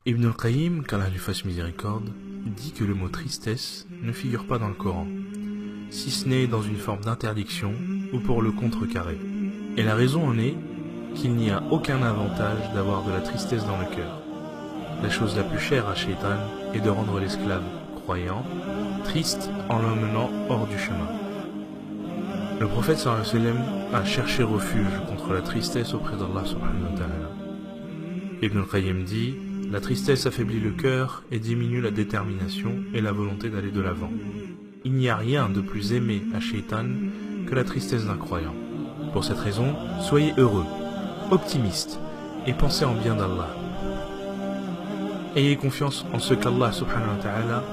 Ibn al-Qayyim, qu'Allah lui fasse miséricorde, dit que le mot tristesse ne figure pas dans le Coran, si ce n'est dans une forme d'interdiction ou pour le contrecarrer. Et la raison en est qu'il n'y a aucun avantage d'avoir de la tristesse dans le cœur. La chose la plus chère à Shaitan est de rendre l'esclave croyant triste en l'emmenant hors du chemin. Le prophète sallallahu alayhi wa sallam a cherché refuge contre la tristesse auprès d'Allah subhanahu wa ta'ala. Ibn al-Qayyim dit: la tristesse affaiblit le cœur et diminue la détermination et la volonté d'aller de l'avant. Il n'y a rien de plus aimé à Shaitan que la tristesse d'un croyant. Pour cette raison, soyez heureux, optimistes et pensez en bien d'Allah. Ayez confiance en ce qu'Allah subhanahu wa ta'ala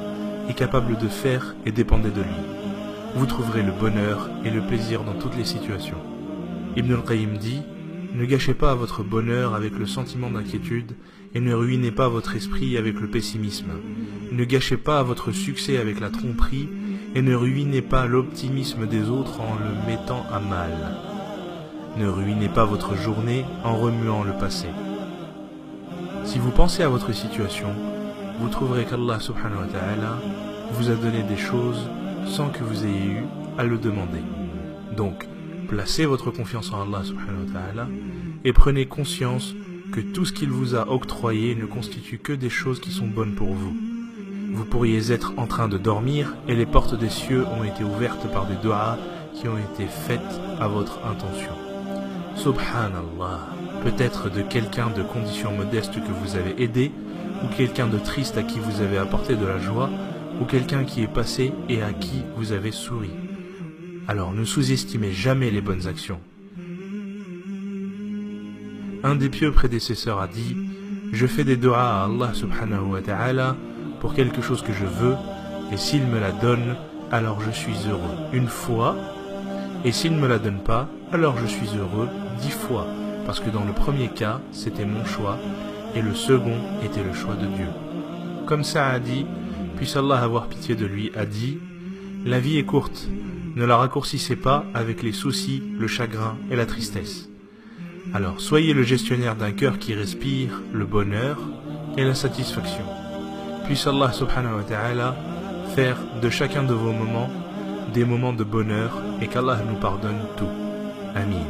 est capable de faire et dépendez de lui. Vous trouverez le bonheur et le plaisir dans toutes les situations. Ibn al-Qayyim dit: ne gâchez pas votre bonheur avec le sentiment d'inquiétude et ne ruinez pas votre esprit avec le pessimisme. Ne gâchez pas votre succès avec la tromperie et ne ruinez pas l'optimisme des autres en le mettant à mal. Ne ruinez pas votre journée en remuant le passé. Si vous pensez à votre situation, vous trouverez qu'Allah subhanahu wa ta'ala vous a donné des choses sans que vous ayez eu à le demander. Donc, placez votre confiance en Allah subhanahu wa ta'ala et prenez conscience que tout ce qu'il vous a octroyé ne constitue que des choses qui sont bonnes pour vous. Vous pourriez être en train de dormir et les portes des cieux ont été ouvertes par des doigts qui ont été faites à votre intention. Subhanallah, peut-être de quelqu'un de condition modeste que vous avez aidé, ou quelqu'un de triste à qui vous avez apporté de la joie, ou quelqu'un qui est passé et à qui vous avez souri. Alors ne sous-estimez jamais les bonnes actions. Un des pieux prédécesseurs a dit: je fais des doigts à Allah subhanahu wa ta'ala pour quelque chose que je veux, et s'il me la donne, alors je suis heureux une fois, et s'il ne me la donne pas, alors je suis heureux 10 fois, parce que dans le premier cas, c'était mon choix, et le second était le choix de Dieu. Comme Saadi, puisse Allah avoir pitié de lui, a dit: la vie est courte, ne la raccourcissez pas avec les soucis, le chagrin et la tristesse. Alors soyez le gestionnaire d'un cœur qui respire le bonheur et la satisfaction. Puisse Allah subhanahu wa ta'ala faire de chacun de vos moments des moments de bonheur et qu'Allah nous pardonne tout. Amin.